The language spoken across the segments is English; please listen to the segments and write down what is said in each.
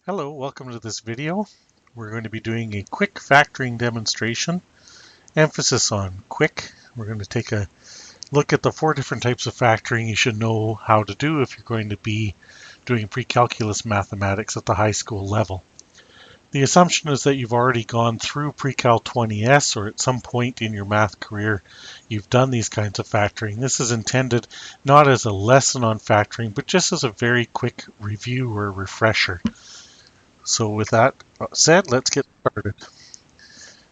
Hello, welcome to this video. We're going to be doing a quick factoring demonstration. Emphasis on quick. We're going to take a look at the 4 different types of factoring you should know how to do if you're going to be doing pre-calculus mathematics at the high school level. The assumption is that you've already gone through Pre-Cal 20S, or at some point in your math career you've done these kinds of factoring. This is intended not as a lesson on factoring, but just as a very quick review or refresher. So with that said, let's get started.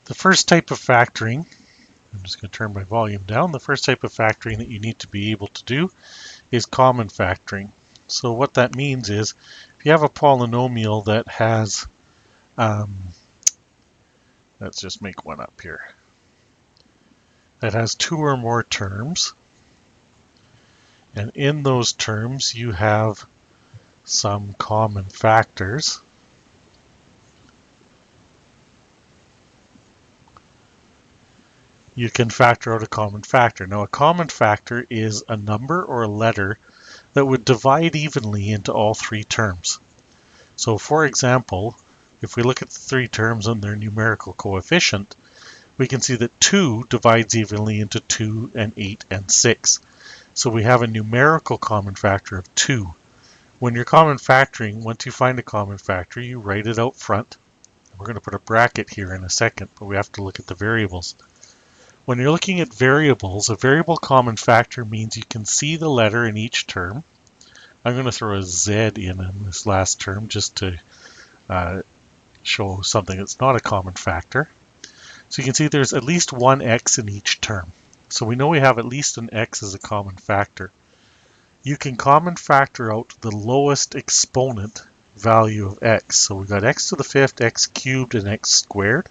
The first type of factoring, I'm just going to turn my volume down. The first type of factoring that you need to be able to do is common factoring. So what that means is if you have a polynomial that has, let's just make one up here, that has 2 or more terms, and in those terms you have some common factors. You can factor out a common factor. Now, a common factor is a number or a letter that would divide evenly into all 3 terms. So, for example, if we look at the 3 terms and their numerical coefficient, we can see that 2 divides evenly into 2 and 8 and 6. So we have a numerical common factor of 2. When you're common factoring, once you find a common factor, you write it out front. We're going to put a bracket here in a second, but we have to look at the variables. When you're looking at variables, a variable common factor means you can see the letter in each term. I'm going to throw a Z in this last term just to show something that's not a common factor. So you can see there's at least one X in each term. So we know we have at least an X as a common factor. You can common factor out the lowest exponent value of X. So we've got X to the 5th, X cubed, and X squared.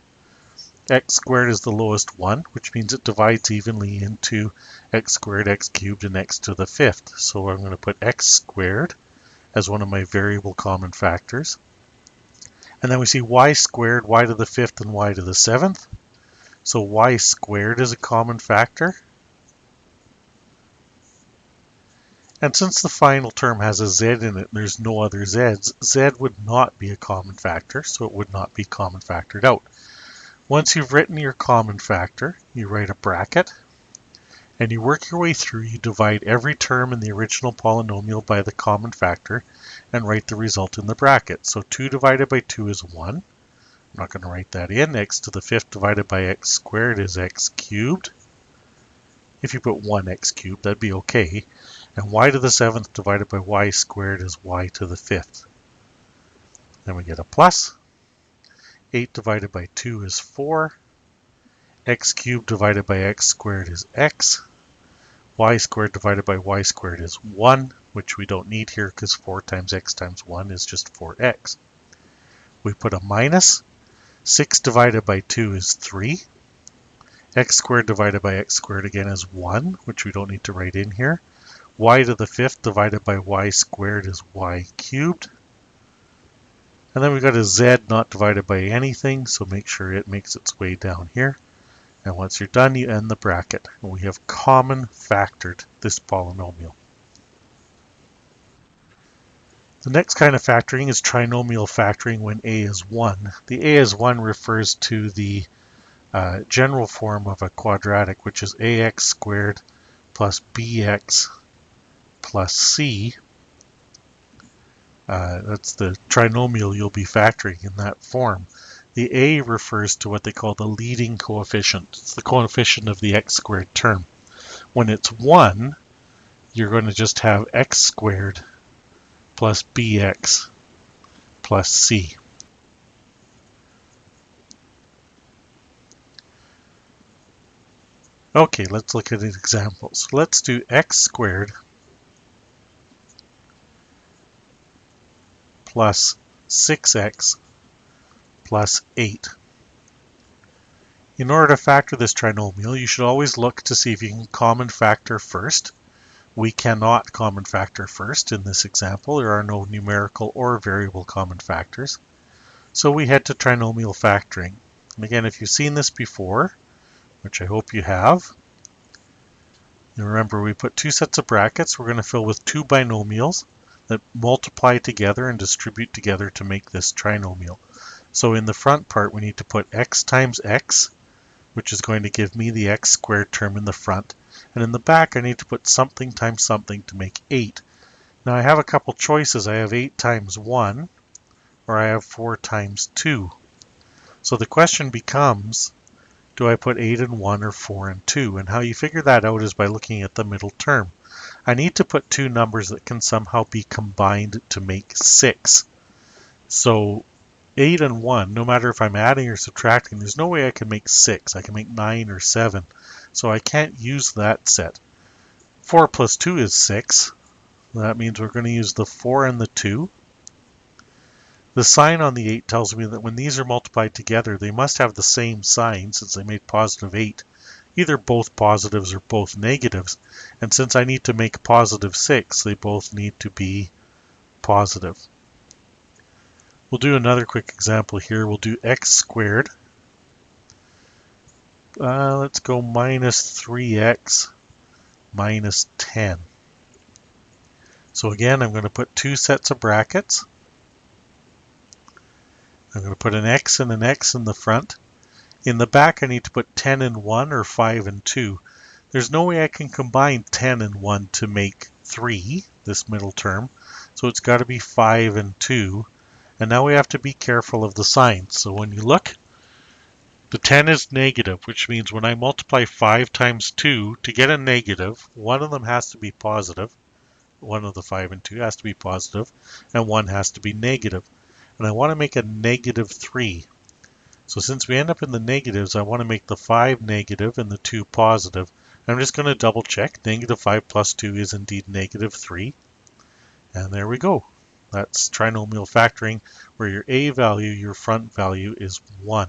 X squared is the lowest one, which means it divides evenly into X squared, X cubed, and X to the 5th. So I'm going to put X squared as one of my variable common factors. And then we see Y squared, Y to the 5th, and Y to the 7th. So Y squared is a common factor. And since the final term has a Z in it and there's no other Z's, Z would not be a common factor, so it would not be common factored out. Once you've written your common factor, you write a bracket, and you work your way through. You divide every term in the original polynomial by the common factor and write the result in the bracket. So 2 divided by 2 is 1. I'm not going to write that in. X to the 5th divided by X squared is X cubed. If you put 1X cubed, that'd be okay. And Y to the 7th divided by Y squared is Y to the 5th. Then we get a plus. 8 divided by 2 is 4. X cubed divided by X squared is X. Y squared divided by Y squared is 1, which we don't need here because 4 times X times 1 is just 4X. We put a minus. 6 divided by 2 is 3. X squared divided by X squared again is 1, which we don't need to write in here. Y to the 5th divided by Y squared is Y cubed. And then we've got a Z not divided by anything, so make sure it makes its way down here. And once you're done, you end the bracket. And we have common factored this polynomial. The next kind of factoring is trinomial factoring when A is 1. The A is 1 refers to the general form of a quadratic, which is AX squared plus BX plus C. That's the trinomial you'll be factoring in that form. The A refers to what they call the leading coefficient. It's the coefficient of the X squared term. When it's 1, you're going to just have X squared plus BX plus C. Okay, let's look at examples. Let's do X squared plus 6x plus 8. In order to factor this trinomial, you should always look to see if you can common factor first. We cannot common factor first in this example. There are no numerical or variable common factors. So we head to trinomial factoring. And again, if you've seen this before, which I hope you have, you remember we put 2 sets of brackets. We're going to fill with 2 binomials. that multiply together and distribute together to make this trinomial. So in the front part, we need to put x times x, which is going to give me the x squared term in the front. And in the back, I need to put something times something to make 8. Now I have a couple choices. I have 8 times 1, or I have 4 times 2. So the question becomes, do I put 8 and 1 or 4 and 2? And how you figure that out is by looking at the middle term. I need to put two numbers that can somehow be combined to make 6. So 8 and 1, no matter if I'm adding or subtracting, there's no way I can make 6. I can make 9 or 7. So I can't use that set. 4 plus 2 is 6. That means we're going to use the 4 and the 2. The sign on the 8 tells me that when these are multiplied together, they must have the same sign since they made positive 8. Either both positives or both negatives. And since I need to make positive 6, they both need to be positive. We'll do another quick example here. We'll do x squared. Let's go minus 3x minus 10. So again, I'm going to put two sets of brackets. I'm going to put an x and an x in the front. In the back, I need to put 10 and 1 or 5 and 2. There's no way I can combine 10 and 1 to make 3, this middle term. So it's got to be 5 and 2. And now we have to be careful of the signs. So when you look, the 10 is negative, which means when I multiply 5 times 2 to get a negative, one of them has to be positive. One of the 5 and 2 has to be positive, and one has to be negative. And I want to make a negative 3. So since we end up in the negatives, I want to make the 5 negative and the 2 positive. I'm just going to double check. Negative 5 plus 2 is indeed negative 3. And there we go. That's trinomial factoring, where your a value, your front value, is 1.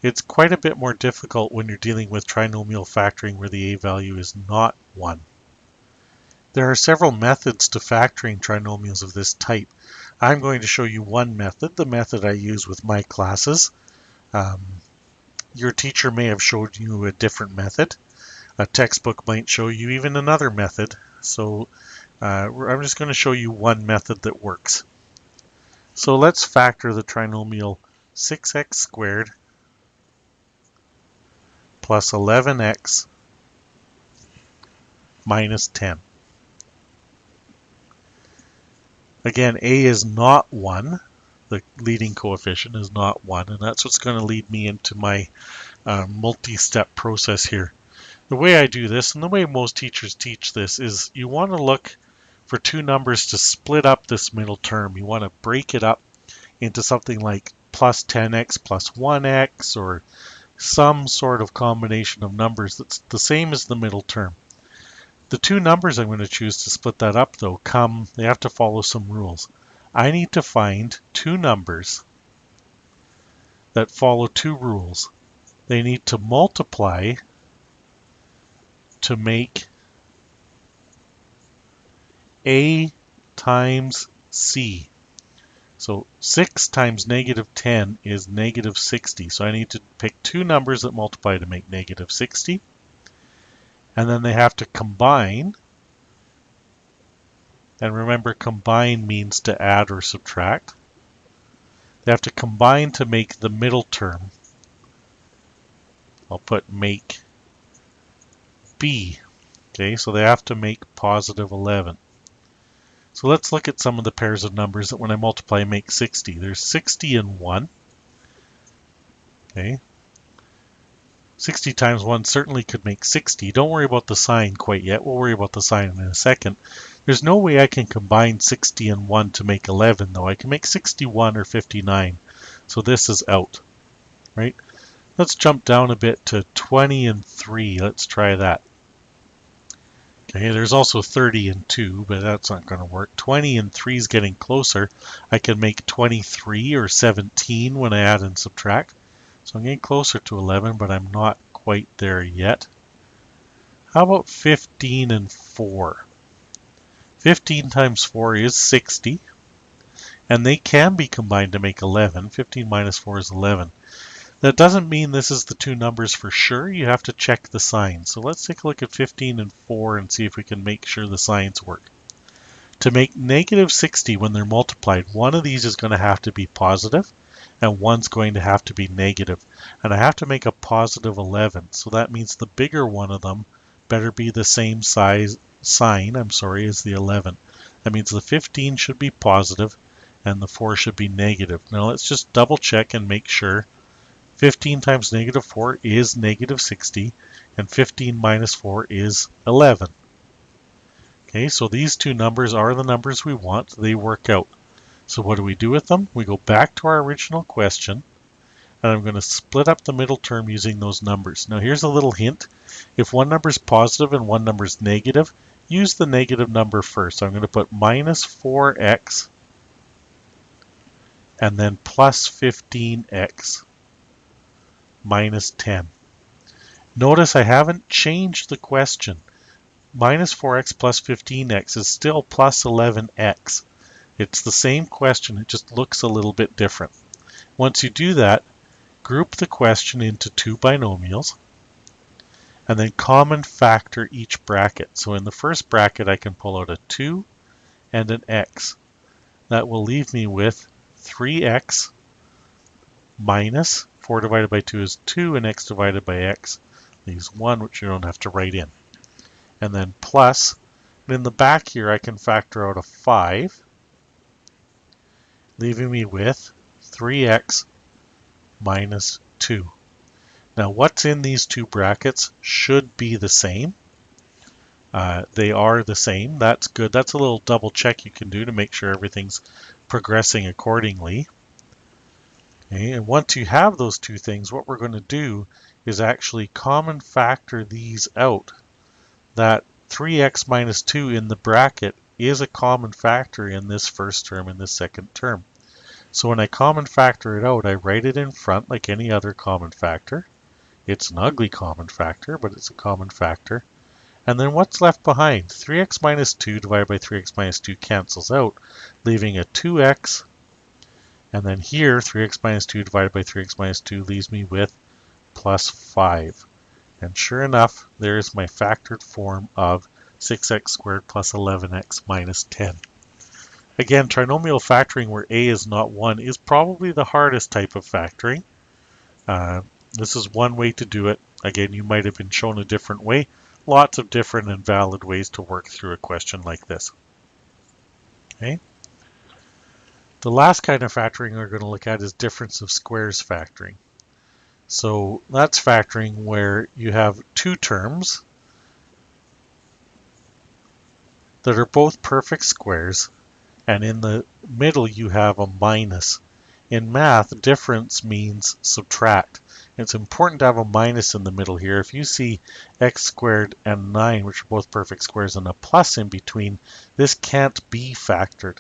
It's quite a bit more difficult when you're dealing with trinomial factoring where the a value is not 1. There are several methods to factoring trinomials of this type. I'm going to show you one method, the method I use with my classes. Your teacher may have showed you a different method. A textbook might show you even another method. So I'm just going to show you one method that works. So let's factor the trinomial 6x squared plus 11x minus 10. Again, a is not 1. The leading coefficient is not 1, and that's what's going to lead me into my multi-step process here. The way I do this, and the way most teachers teach this, is you want to look for two numbers to split up this middle term. You want to break it up into something like plus 10x plus 1x, or some sort of combination of numbers that's the same as the middle term. The two numbers I'm going to choose to split that up, though, they have to follow some rules. I need to find two numbers that follow two rules. They need to multiply to make a times c. So 6 times negative 10 is negative 60. So I need to pick two numbers that multiply to make negative 60. And then they have to combine. And remember, combine means to add or subtract. They have to combine to make the middle term. I'll put make b. Okay, so they have to make positive 11. So let's look at some of the pairs of numbers that when I multiply make 60. There's 60 and 1. Okay. 60 times 1 certainly could make 60. Don't worry about the sign quite yet. We'll worry about the sign in a second. There's no way I can combine 60 and 1 to make 11, though. I can make 61 or 59. So this is out. Right? Let's jump down a bit to 20 and 3. Let's try that. Okay, there's also 30 and 2, but that's not going to work. 20 and 3 is getting closer. I can make 23 or 17 when I add and subtract. So I'm getting closer to 11, but I'm not quite there yet. How about 15 and 4? 15 times 4 is 60, and they can be combined to make 11. 15 minus 4 is 11. That doesn't mean this is the two numbers for sure. You have to check the signs. So let's take a look at 15 and 4 and see if we can make sure the signs work. To make negative 60 when they're multiplied, one of these is going to have to be positive and one's going to have to be negative. And I have to make a positive 11, so that means the bigger one of them better be the same sign, as the 11. That means the 15 should be positive and the 4 should be negative. Now let's just double check and make sure. 15 times negative 4 is negative 60, and 15 minus 4 is 11. Okay, so these two numbers are the numbers we want. They work out. So what do we do with them? We go back to our original question, and I'm going to split up the middle term using those numbers. Now here's a little hint. If one number is positive and one number is negative, use the negative number first. So I'm going to put minus 4x and then plus 15x minus 10. Notice I haven't changed the question. Minus 4x plus 15x is still plus 11x. It's the same question, it just looks a little bit different. Once you do that, group the question into two binomials and then common factor each bracket. So in the first bracket I can pull out a 2 and an x. That will leave me with 3x minus 4 divided by 2 is 2, and x divided by x leaves 1, which you don't have to write in. And then plus, and in the back here I can factor out a 5, leaving me with 3x minus 2. Now what's in these two brackets should be the same. They are the same. That's good. That's a little double check you can do to make sure everything's progressing accordingly. Okay, and once you have those two things, what we're going to do is actually common factor these out. That 3x minus 2 in the bracket is a common factor in this first term and this second term. So when I common factor it out, I write it in front like any other common factor. It's an ugly common factor, but it's a common factor. And then what's left behind? 3x minus 2 divided by 3x minus 2 cancels out, leaving a 2x. And then here, 3x minus 2 divided by 3x minus 2 leaves me with plus 5. And sure enough, there's my factored form of 6x squared plus 11x minus 10. Again, trinomial factoring where a is not 1 is probably the hardest type of factoring. This is one way to do it. Again, you might have been shown a different way. Lots of different and valid ways to work through a question like this. Okay. The last kind of factoring we're going to look at is difference of squares factoring. So that's factoring where you have two terms that are both perfect squares, and in the middle you have a minus. In math, difference means subtract. It's important to have a minus in the middle here. If you see x squared and 9, which are both perfect squares, and a plus in between, this can't be factored.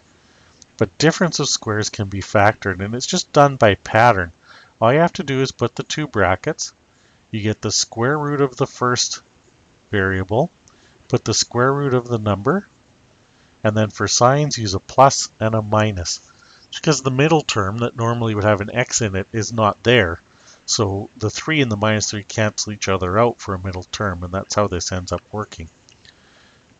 But difference of squares can be factored, and it's just done by pattern. All you have to do is put the two brackets. You get the square root of the first variable, put the square root of the number, and then for signs use a plus and a minus. Because the middle term that normally would have an x in it is not there. So the 3 and the minus 3 cancel each other out for a middle term, and that's how this ends up working.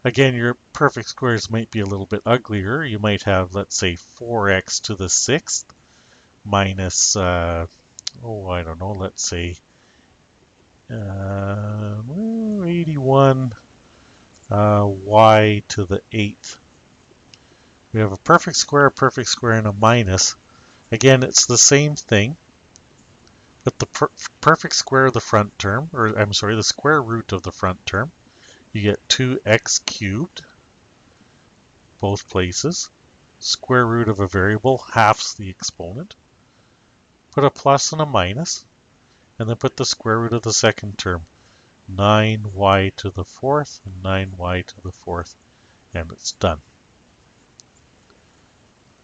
Again, your perfect squares might be a little bit uglier. You might have, let's say, 4x to the 6th minus, I don't know, let's say 81 y to the 8th. We have a perfect square, and a minus. Again, it's the same thing. But the perfect square of the front term, or I'm sorry, the square root of the front term, you get 2x cubed, both places. Square root of a variable halves the exponent. Put a plus and a minus, and then put the square root of the second term, 9y to the 4th and 9y to the 4th, and it's done.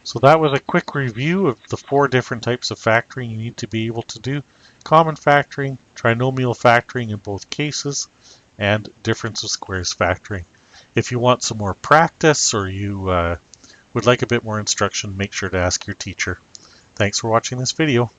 So that was a quick review of the 4 different types of factoring you need to be able to do. Common factoring, trinomial factoring in both cases, and difference of squares factoring. If you want some more practice or you would like a bit more instruction, make sure to ask your teacher. Thanks for watching this video.